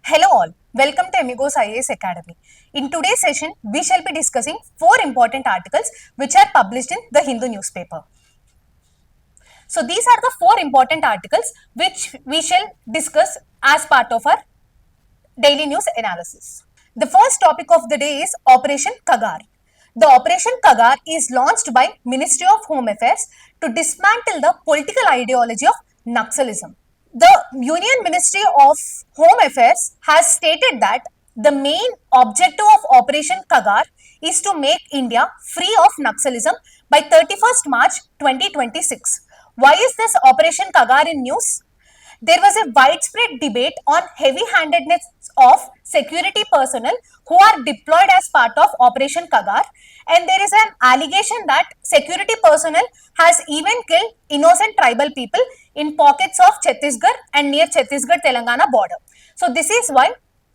Hello all, welcome to Amigos IAS Academy. In today's session, we shall be discussing 4 important articles which are published in the Hindu newspaper. So these are the 4 important articles which we shall discuss as part of our daily news analysis. The first topic of the day is Operation Kagar. The Operation Kagar is launched by Ministry of Home Affairs to dismantle the political ideology of Naxalism. The Union Ministry of Home Affairs has stated that the main objective of Operation Kagar is to make India free of Naxalism by 31st March 2026. Why is this Operation Kagar in news? There was a widespread debate on heavy-handedness of security personnel who are deployed as part of Operation Kagar, and there is an allegation that security personnel has even killed innocent tribal people in pockets of Chhattisgarh and near Chhattisgarh-Telangana border. So this is why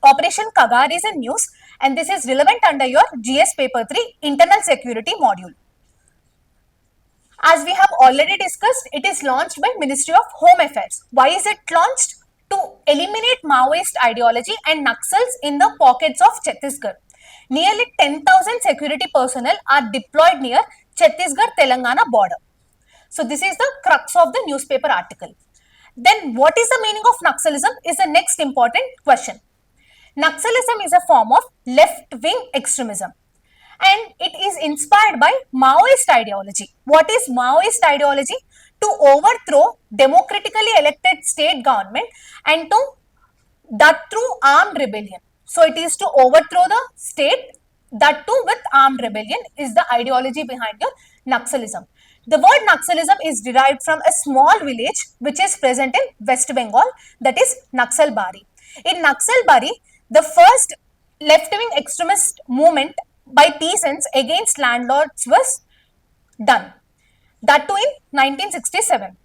Operation Kagar is in news, and this is relevant under your GS Paper 3 Internal Security module. As we have already discussed, it is launched by Ministry of Home Affairs. Why is it launched? To eliminate Maoist ideology and Naxals in the pockets of Chhattisgarh. Nearly 10,000 security personnel are deployed near Chhattisgarh-Telangana border. So this is the crux of the newspaper article. Then what is the meaning of Naxalism is the next important question. Naxalism is a form of left-wing extremism, and it is inspired by Maoist ideology. What is Maoist ideology? To overthrow democratically elected state government and to that through armed rebellion. So it is to overthrow the state, that too with armed rebellion is the ideology behind your Naxalism. The word Naxalism is derived from a small village which is present in West Bengal, that is Naxalbari. In Naxalbari, the first left-wing extremist movement by peasants against landlords was done. That too in 1967.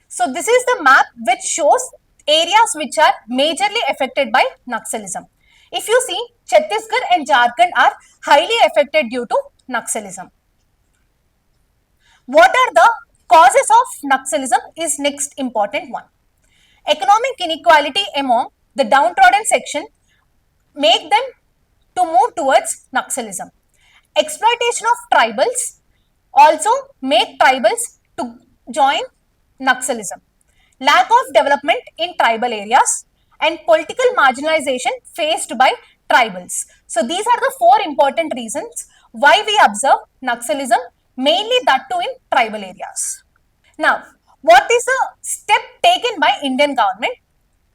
So this is the map which shows areas which are majorly affected by Naxalism. If you see, Chhattisgarh and Jharkhand are highly affected due to Naxalism. What are the causes of Naxalism is next important one. Economic inequality among the downtrodden section make them to move towards Naxalism. Exploitation of tribals also make tribals to join Naxalism. Lack of development in tribal areas and political marginalization faced by tribals. So these are the 4 important reasons why we observe Naxalism, mainly that too in tribal areas. Now, what is the step taken by Indian government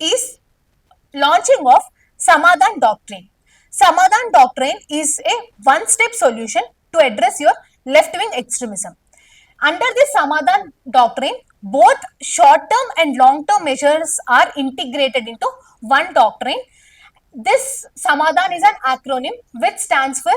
is launching of Samadhan Doctrine. Samadhan Doctrine is a one-step solution to address your left-wing extremism. Under this Samadhan Doctrine, both short-term and long-term measures are integrated into one doctrine. This Samadhan is an acronym which stands for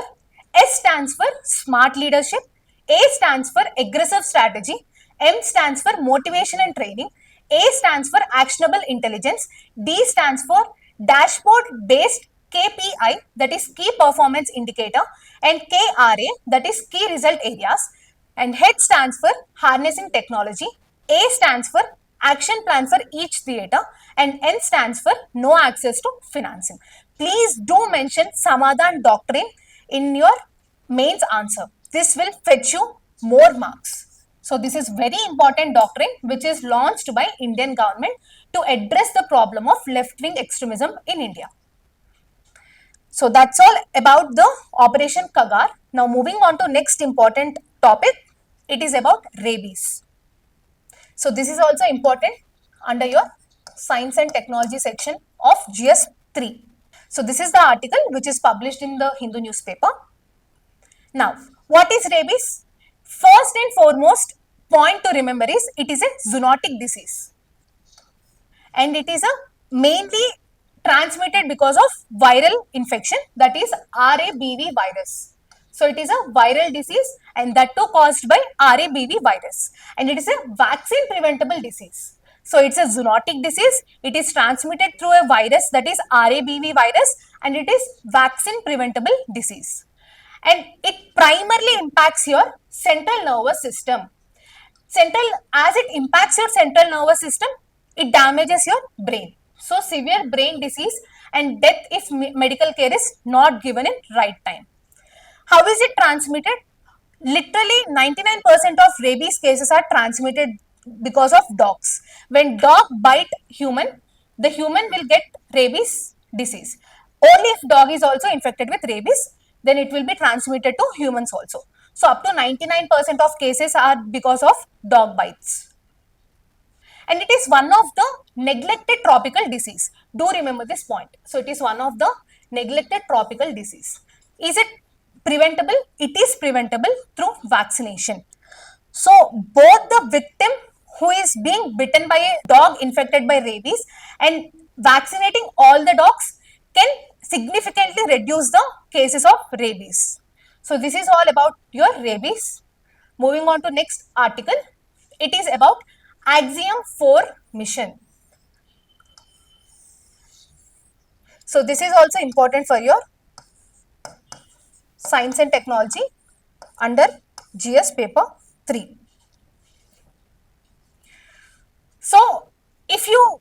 S stands for smart leadership, A stands for aggressive strategy, M stands for motivation and training, A stands for actionable intelligence, D stands for dashboard based KPI, that is key performance indicator, and KRA, that is key result areas, and H stands for harnessing technology, A stands for action plan for each theatre, and N stands for no access to financing. Please do mention Samadhan Doctrine in your mains answer. This will fetch you more marks. So this is very important doctrine which is launched by Indian government to address the problem of left-wing extremism in India. So that's all about the Operation Kagar. Now moving on to next important topic, it is about rabies. So this is also important under your science and technology section of GS 3. So this is the article which is published in the Hindu newspaper. Now, what is rabies? First and foremost point to remember is it is a zoonotic disease, and it is a mainly transmitted because of viral infection, that is RABV virus. So it is a viral disease, and that too caused by RABV virus, and it is a vaccine preventable disease. So it's a zoonotic disease. It is transmitted through a virus, that is RABV virus, and it is vaccine preventable disease. And it primarily impacts your central nervous system. As it impacts your central nervous system, it damages your brain. So severe brain disease and death if medical care is not given in right time. How is it transmitted? Literally 99% of rabies cases are transmitted because of dogs. When dog bite human, the human will get rabies disease. Only if dog is also infected with rabies, then it will be transmitted to humans also. So up to 99% of cases are because of dog bites. And it is one of the neglected tropical disease. Do remember this point. So it is one of the neglected tropical disease. Is it preventable? It is preventable through vaccination. So both the victim who is being bitten by a dog infected by rabies and vaccinating all the dogs can significantly reduce the cases of rabies. So this is all about your rabies. Moving on to next article. It is about Axiom 4 mission. So this is also important for your science and technology under GS paper 3. So if you,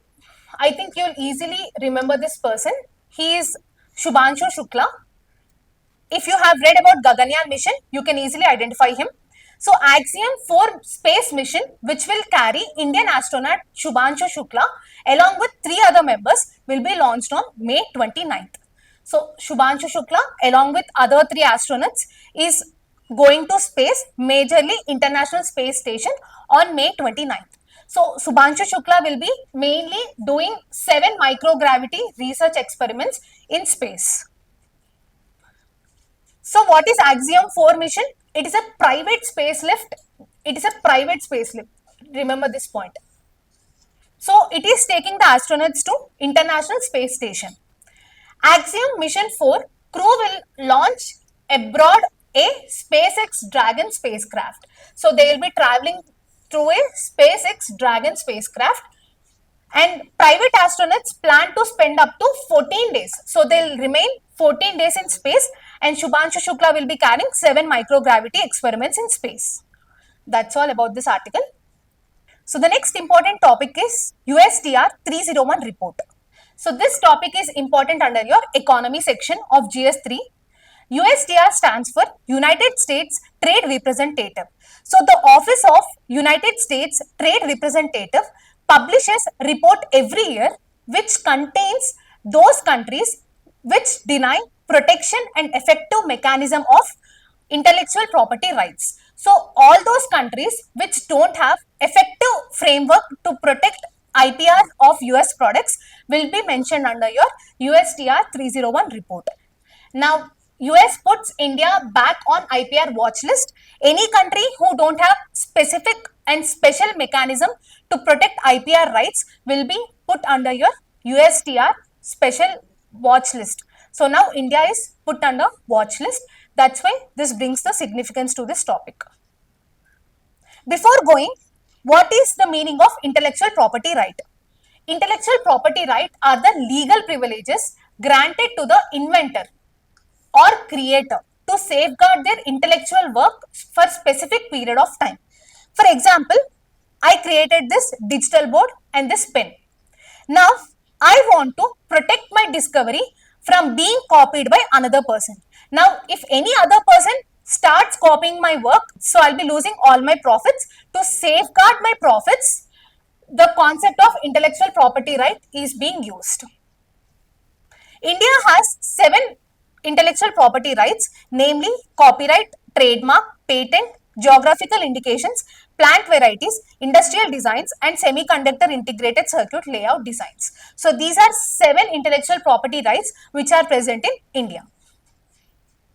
I think you'll easily remember this person. He is Shubhanshu Shukla. If you have read about Gaganyaan mission, you can easily identify him. So Axiom 4 space mission, which will carry Indian astronaut Shubhanshu Shukla along with 3 other members, will be launched on May 29th. So Shubhanshu Shukla along with other 3 astronauts is going to space, majorly International Space Station on May 29th. So Shubhanshu Shukla will be mainly doing 7 microgravity research experiments in space. So what is Axiom 4 mission? It is a private space lift. It is a private space lift. Remember this point. So it is taking the astronauts to International Space Station. Axiom Mission 4 crew will launch abroad a SpaceX Dragon spacecraft. So they will be traveling through a SpaceX Dragon spacecraft, and private astronauts plan to spend up to 14 days. So they'll remain 14 days in space, and Shubhanshu Shukla will be carrying 7 microgravity experiments in space. That's all about this article. So the next important topic is USTR 301 report. So this topic is important under your economy section of GS3. USTR stands for United States Trade Representative. So the Office of United States Trade Representative publishes report every year which contains those countries which deny protection and effective mechanism of intellectual property rights. So all those countries which don't have effective framework to protect IPR of US products will be mentioned under your USTR 301 report. Now, US puts India back on IPR watch list. Any country who don't have specific and special mechanism to protect IPR rights will be put under your USTR special watch list. So now India is put under watch list. That's why this brings the significance to this topic. Before going, what is the meaning of intellectual property right? Intellectual property right are the legal privileges granted to the inventor or creator to safeguard their intellectual work for specific period of time. For example, I created this digital board and this pen. Now, I want to protect my discovery from being copied by another person. Now, if any other person starts copying my work, so I'll be losing all my profits. To safeguard my profits, the concept of intellectual property right is being used. India has 7 intellectual property rights, namely copyright, trademark, patent, geographical indications, plant varieties, industrial designs, and semiconductor integrated circuit layout designs. So these are 7 intellectual property rights which are present in India.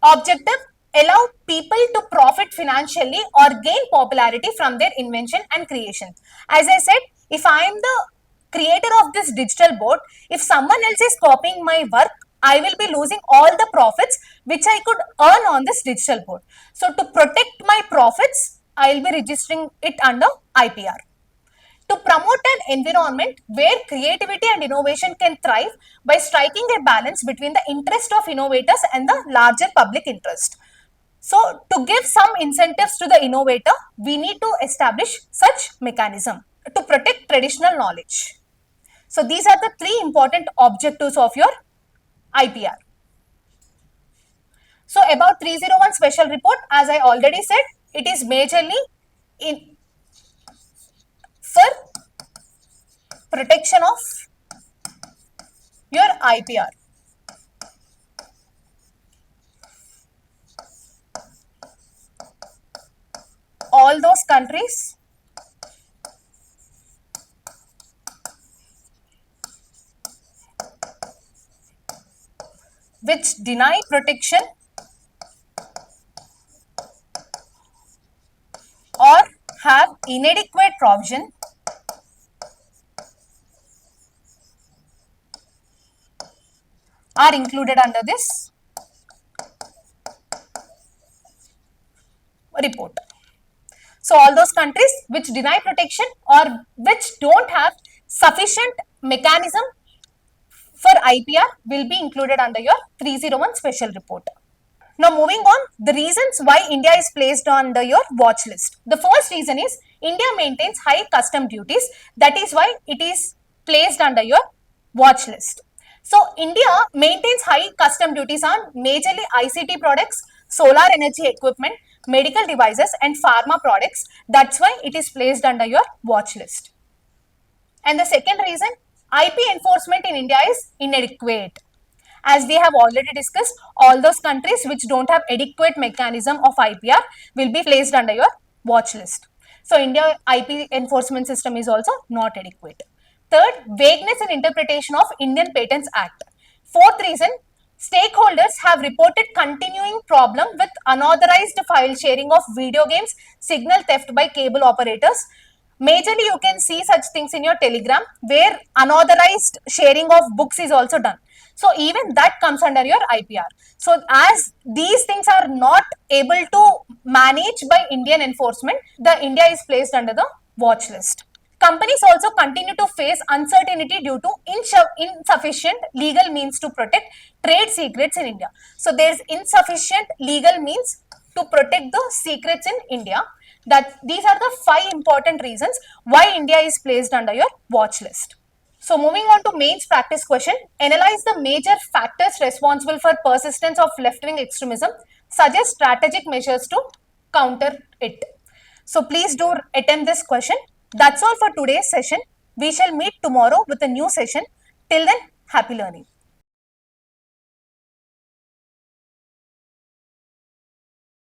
Objective: allow people to profit financially or gain popularity from their invention and creation. As I said, if I am the creator of this digital board, if someone else is copying my work, I will be losing all the profits which I could earn on this digital board. So to protect my profits, I will be registering it under IPR. To promote an environment where creativity and innovation can thrive by striking a balance between the interest of innovators and the larger public interest. So to give some incentives to the innovator, we need to establish such mechanism to protect traditional knowledge. So these are the three important objectives of your IPR. So about 301 special report, as I already said, it is majorly in for protection of your IPR. All those countries which deny protection or have inadequate provision are included under this report. So all those countries which deny protection or which don't have sufficient mechanism for IPR will be included under your 301 special report. Now moving on, the reasons why India is placed under your watch list. The first reason is India maintains high custom duties. That is why it is placed under your watch list. So India maintains high custom duties on majorly ICT products, solar energy equipment, medical devices and pharma products. That's why it is placed under your watch list. And the second reason, IP enforcement in India is inadequate. As we have already discussed, all those countries which don't have adequate mechanism of IPR will be placed under your watch list. So India IP enforcement system is also not adequate. Third, vagueness in interpretation of Indian Patents Act. Fourth reason, stakeholders have reported continuing problem with unauthorized file sharing of video games, signal theft by cable operators. Majorly, you can see such things in your Telegram where unauthorized sharing of books is also done. So even that comes under your IPR. So as these things are not able to manage by Indian enforcement, the India is placed under the watch list. Companies also continue to face uncertainty due to insufficient legal means to protect trade secrets in India. So there's insufficient legal means to protect the secrets in India. That these are the 5 important reasons why India is placed under your watch list. So moving on to mains practice question, analyze the major factors responsible for persistence of left-wing extremism, suggest strategic measures to counter it. So please do attempt this question. That's all for today's session. We shall meet tomorrow with a new session. Till then, happy learning.